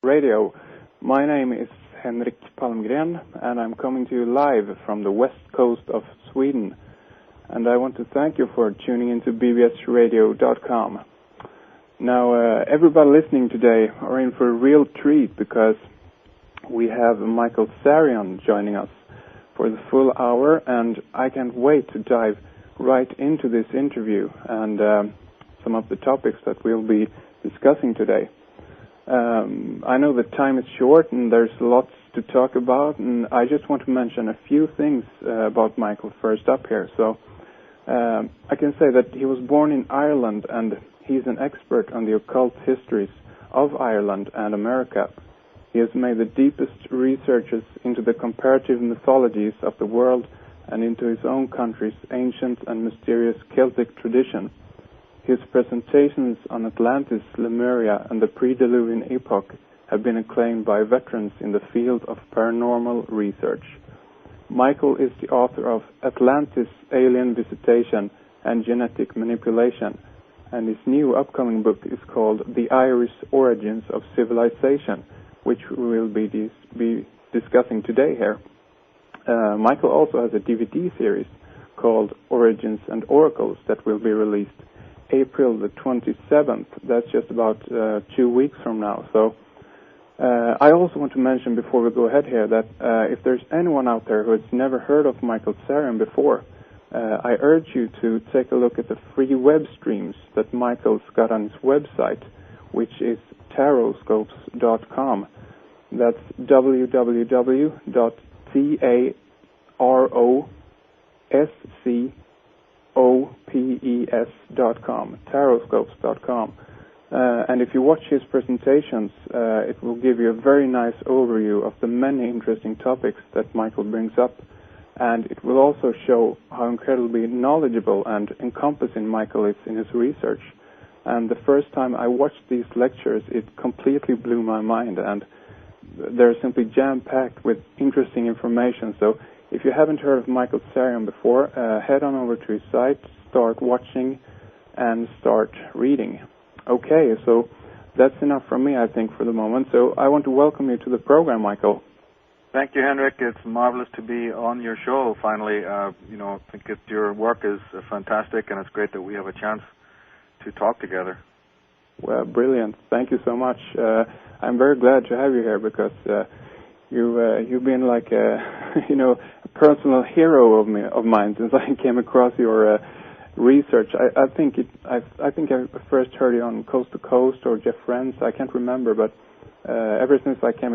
Radio. My name is Henrik Palmgren, and I'm coming to you live from the west coast of Sweden. And I want to thank you for tuning into bbsradio.com. Now, everybody listening today are in for a real treat because we have Michael Tsarion joining us for the full hour, and I can't wait to dive right into this interview and some of the topics that we'll be discussing today. I know the time is short and there's lots to talk about, and I just want to mention a few things about Michael first up here. So I can say that he was born in Ireland, and he's an expert on the occult histories of Ireland and America. He has made the deepest researches into the comparative mythologies of the world and into his own country's ancient and mysterious Celtic tradition. His presentations on Atlantis, Lemuria, and the pre-Diluvian epoch have been acclaimed by veterans in the field of paranormal research. Michael is the author of Atlantis, Alien Visitation and Genetic Manipulation, and his new upcoming book is called The Irish Origins of Civilization, which we will be discussing today here. Michael also has a DVD series called Origins and Oracles that will be released April the 27th. That's just about 2 weeks from now. So I also want to mention before we go ahead here that if there's anyone out there who has never heard of Michael Tsarion before, I urge you to take a look at the free web streams that Michael's got on his website, which is taroscopes.com. That's www.taroscopes.com, taroscopes.com. And if you watch his presentations, it will give you a very nice overview of the many interesting topics that Michael brings up, and it will also show how incredibly knowledgeable and encompassing Michael is in his research. And the first time I watched these lectures, it completely blew my mind, and they're simply jam-packed with interesting information. So if you haven't heard of Michael Tsarion before, head on over to his site, start watching, and start reading. Okay, so that's enough from me, I think, for the moment. So I want to welcome you to the program, Michael. Thank you, Henrik. It's marvelous to be on your show, finally. I think your work is fantastic, and it's great that we have a chance to talk together. Well, brilliant. Thank you so much. I'm very glad to have you here because you've been like a a personal hero of mine since I came across your research. I think I first heard you on Coast to Coast or Jeff Friends. I can't remember, but ever since I came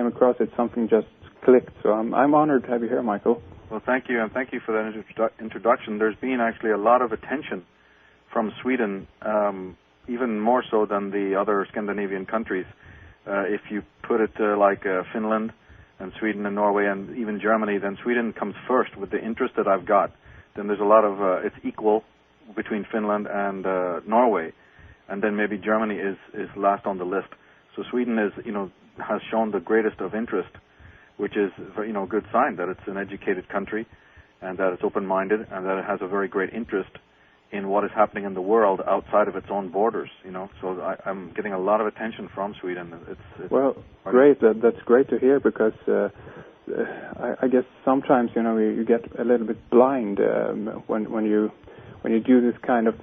across it, something just clicked. So I'm honored to have you here, Michael. Well, thank you, and thank you for that introduction. There's been actually a lot of attention from Sweden, even more so than the other Scandinavian countries. If you put it like Finland and Sweden and Norway and even Germany, then Sweden comes first with the interest that I've got. Then there's a lot of, it's equal between Finland and Norway, and then maybe Germany is last on the list. So Sweden is, has shown the greatest of interest, which is, a good sign that it's an educated country and that it's open-minded and that it has a very great interest in what is happening in the world outside of its own borders, So I'm getting a lot of attention from Sweden. It's well, great. That's great to hear because I guess sometimes, you get a little bit blind when you do this kind of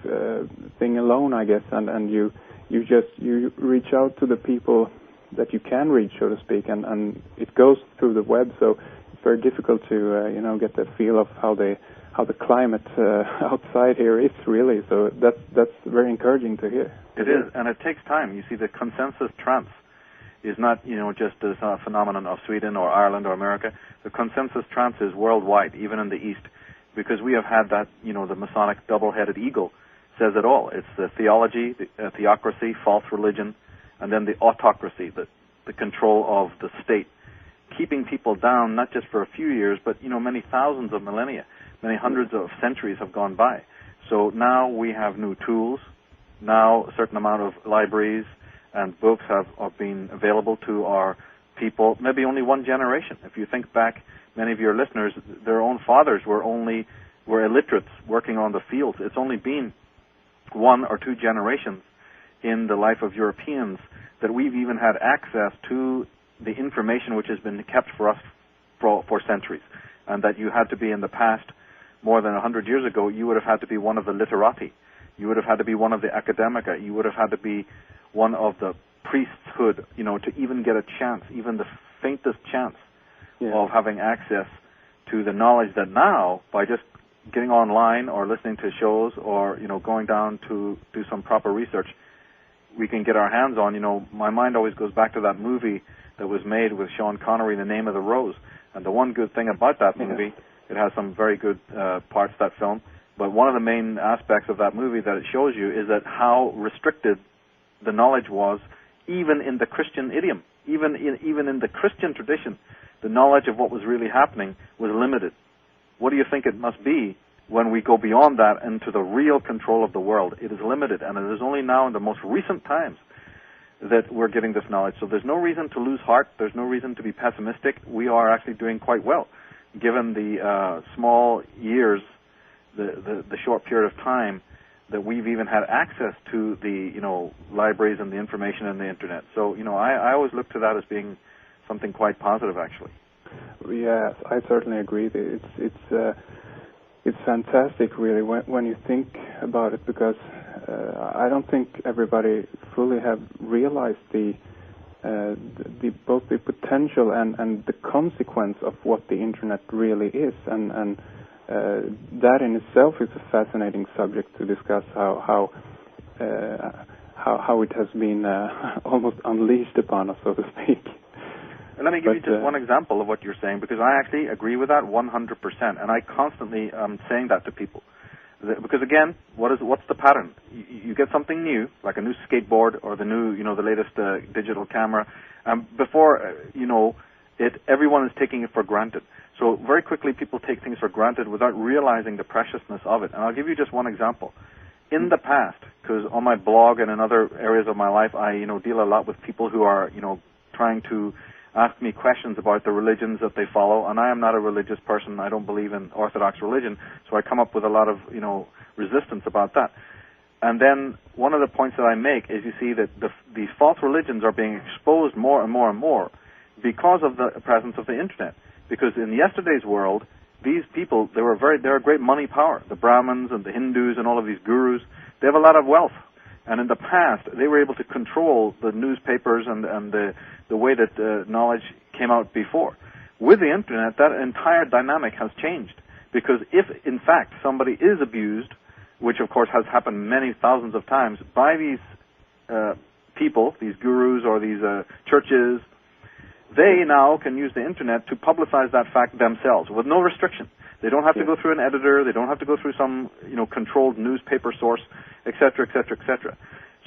thing alone, I guess, and you reach out to the people that you can reach, so to speak, and it goes through the web, so it's very difficult to get the feel of how the climate outside here is really. So that's very encouraging to hear. It is, and it takes time. You see, the consensus trance is not just a phenomenon of Sweden or Ireland or America. The consensus trance is worldwide, even in the East, because we have had that, the Masonic double-headed eagle says it all. It's the theology, the theocracy, false religion, and then the autocracy, the control of the state, keeping people down not just for a few years, but, many thousands of millennia. Many hundreds of centuries have gone by. So now we have new tools. Now a certain amount of libraries and books have been available to our people, maybe only one generation. If you think back, many of your listeners, their own fathers were illiterates working on the fields. It's only been 1 or 2 generations in the life of Europeans that we've even had access to the information which has been kept for us for centuries, and that you had to be in the past, more than 100 years ago, you would have had to be one of the literati. You would have had to be one of the academica. You would have had to be one of the priesthood, to even get a chance, even the faintest chance of having access to the knowledge that now, by just getting online or listening to shows or, going down to do some proper research, we can get our hands on. My mind always goes back to that movie that was made with Sean Connery, The Name of the Rose. And the one good thing about that movie, it has some very good parts, that film, but one of the main aspects of that movie that it shows you is that how restricted the knowledge was, even in the Christian idiom, even in the Christian tradition. The knowledge of what was really happening was limited. What do you think it must be when we go beyond that into the real control of the world? It is limited, and it is only now in the most recent times that we're getting this knowledge. So there's no reason to lose heart. There's no reason to be pessimistic. We are actually doing quite well, given the small years, the short period of time that we've even had access to the libraries and the information and the internet. So I always look to that as being something quite positive, actually. Yes, I certainly agree. It's fantastic, really, when you think about it, because I don't think everybody fully have realized both the potential and the consequence of what the internet really is, and that in itself is a fascinating subject to discuss. How it has been almost unleashed upon us, so to speak. And let me give you just one example of what you're saying, because I actually agree with that 100%, and I constantly am saying that to people. Because again, what's the pattern? You get something new, like a new skateboard or the new, the latest digital camera. Before everyone is taking it for granted. So very quickly, people take things for granted without realizing the preciousness of it. And I'll give you just one example. In the past, because on my blog and in other areas of my life, I deal a lot with people who are trying to ask me questions about the religions that they follow, and I am not a religious person. I don't believe in Orthodox religion, so I come up with a lot of resistance about that. And then one of the points that I make is, you see, that these false religions are being exposed more and more and more because of the presence of the internet. Because in yesterday's world, these people, they're a great money power. The Brahmins and the Hindus and all of these gurus, they have a lot of wealth. And in the past, they were able to control the newspapers and the way that knowledge came out before. With the internet, that entire dynamic has changed. Because if, in fact, somebody is abused, which of course has happened many thousands of times, by these people, these gurus or these churches, they now can use the internet to publicize that fact themselves with no restriction. They don't have to go through an editor. They don't have to go through some controlled newspaper source, etc., etc., etc.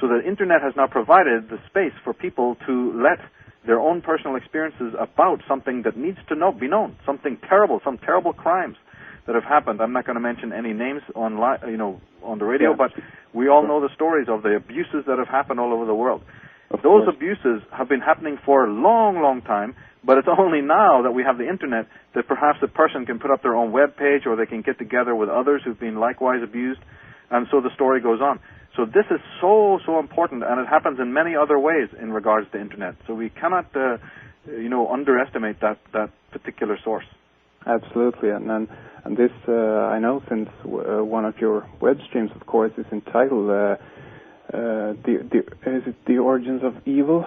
So the internet has now provided the space for people to let their own personal experiences about something that needs to be known, something terrible, some terrible crimes that have happened. I'm not going to mention any names on the radio, but we all know the stories of the abuses that have happened all over the world. Those abuses have been happening for a long, long time, but it's only now that we have the internet that perhaps a person can put up their own web page, or they can get together with others who've been likewise abused, and so the story goes on. So this is so, so important, and it happens in many other ways in regards to the internet. So we cannot, underestimate that particular source. Absolutely, and this I know, since one of your web streams, of course, is entitled is it The Origins of Evil?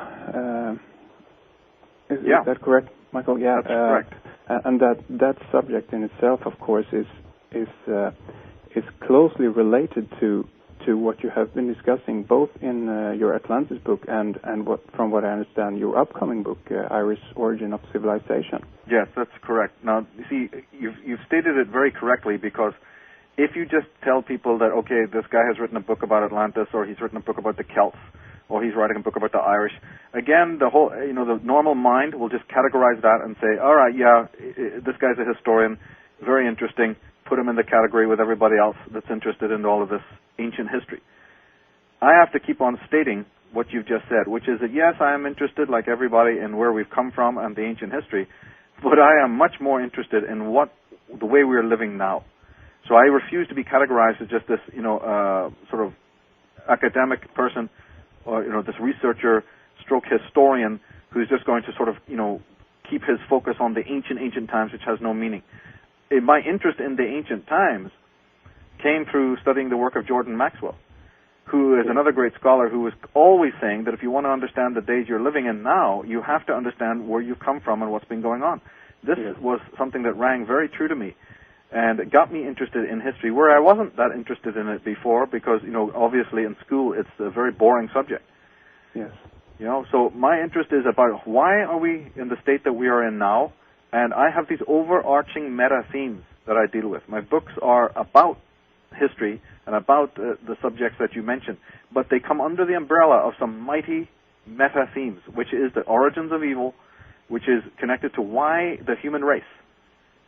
Is that correct, Michael? Yeah, that's correct. And that subject in itself, of course, is closely related to what you have been discussing, both in your Atlantis book and from what I understand, your upcoming book, Irish Origin of Civilization. Yes, that's correct. Now, you see, you've stated it very correctly, because if you just tell people that, okay, this guy has written a book about Atlantis, or he's written a book about the Celts, or he's writing a book about the Irish, again, the whole, the normal mind will just categorize that and say, all right, this guy's a historian, very interesting, put him in the category with everybody else that's interested in all of this ancient history. I have to keep on stating what you've just said, which is that, yes, I am interested, like everybody, in where we've come from and the ancient history, but I am much more interested in the way we're living now. So I refuse to be categorized as just this, sort of academic person, or this researcher stroke historian who's just going to sort of, keep his focus on the ancient times, which has no meaning. My interest in the ancient times came through studying the work of Jordan Maxwell, who is another great scholar who was always saying that if you want to understand the days you're living in now, you have to understand where you've come from and what's been going on. This was something that rang very true to me, and it got me interested in history, where I wasn't that interested in it before, because, obviously in school it's a very boring subject. Yes. So my interest is about why are we in the state that we are in now, and I have these overarching meta themes that I deal with. My books are about history and about the subjects that you mentioned, but they come under the umbrella of some mighty meta themes, which is the origins of evil, which is connected to why the human race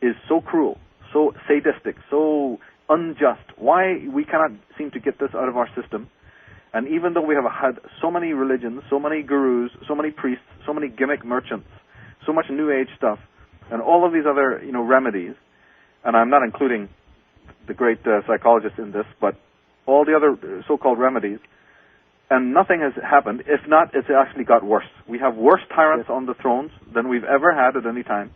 is so cruel, so sadistic, so unjust, why we cannot seem to get this out of our system. And even though we have had so many religions, so many gurus, so many priests, so many gimmick merchants, so much New Age stuff, and all of these other, remedies, and I'm not including the great psychologists in this, but all the other so-called remedies, and nothing has happened. If not, it's actually got worse. We have worse tyrants on the thrones than we've ever had at any time,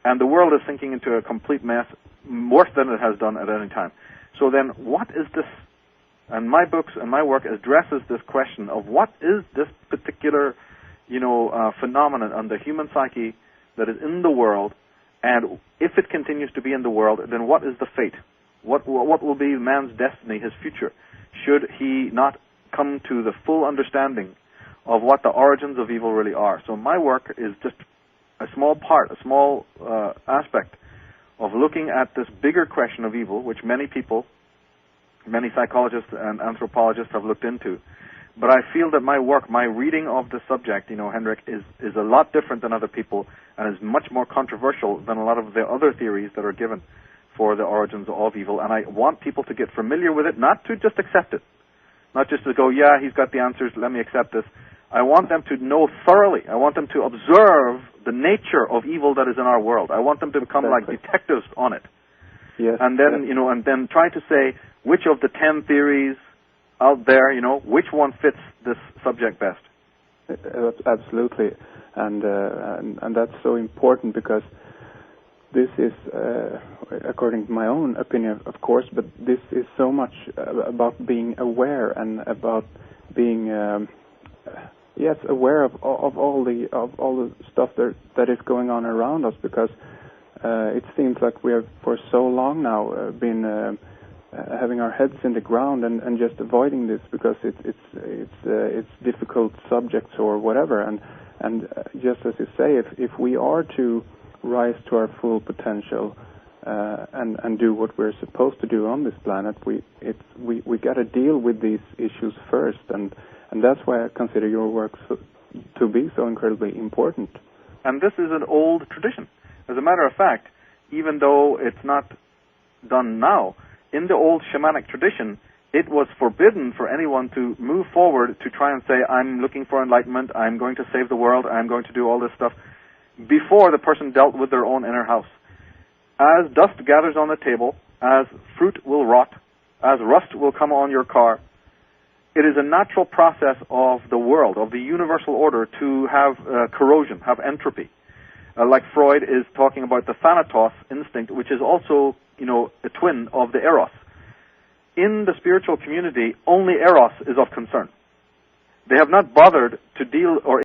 and the world is sinking into a complete mess, worse than it has done at any time. So then, what is this? And my books and my work addresses this question of what is this particular, phenomenon on the human psyche that is in the world, and if it continues to be in the world, then what is the fate? What will be man's destiny, his future, should he not come to the full understanding of what the origins of evil really are? So my work is just a small part, a small aspect of looking at this bigger question of evil, which many people, many psychologists and anthropologists have looked into. But I feel that my work, my reading of the subject, Henrik, is a lot different than other people, and is much more controversial than a lot of the other theories that are given for the origins of evil. And I want people to get familiar with it, not to just accept it, not just to go, yeah, he's got the answers, let me accept this. I want them to know thoroughly. I want them to observe the nature of evil that is in our world. I want them to become like detectives on it. Yes. And then, and then try to say which of the 10 theories out there, which one fits this subject best. Absolutely, and that's so important, because this is, according to my own opinion, of course, but this is so much about being aware and about being, aware of all the stuff that is going on around us, because it seems like we have for so long now been having our heads in the ground and just avoiding this because it's difficult subjects or whatever, and just as you say, if we are to rise to our full potential and do what we're supposed to do on this planet, we got to deal with these issues first, and that's why I consider your work to be so incredibly important. And this is an old tradition. As a matter of fact, even though it's not done now, in the old shamanic tradition, it was forbidden for anyone to move forward to try and say, I'm looking for enlightenment, I'm going to save the world, I'm going to do all this stuff, before the person dealt with their own inner house. As dust gathers on the table, as fruit will rot, as rust will come on your car, it is a natural process of the world, of the universal order, to have corrosion, have entropy. Like Freud is talking about the thanatos instinct, which is also, a twin of the eros. In the spiritual community, only eros is of concern. They have not bothered to deal or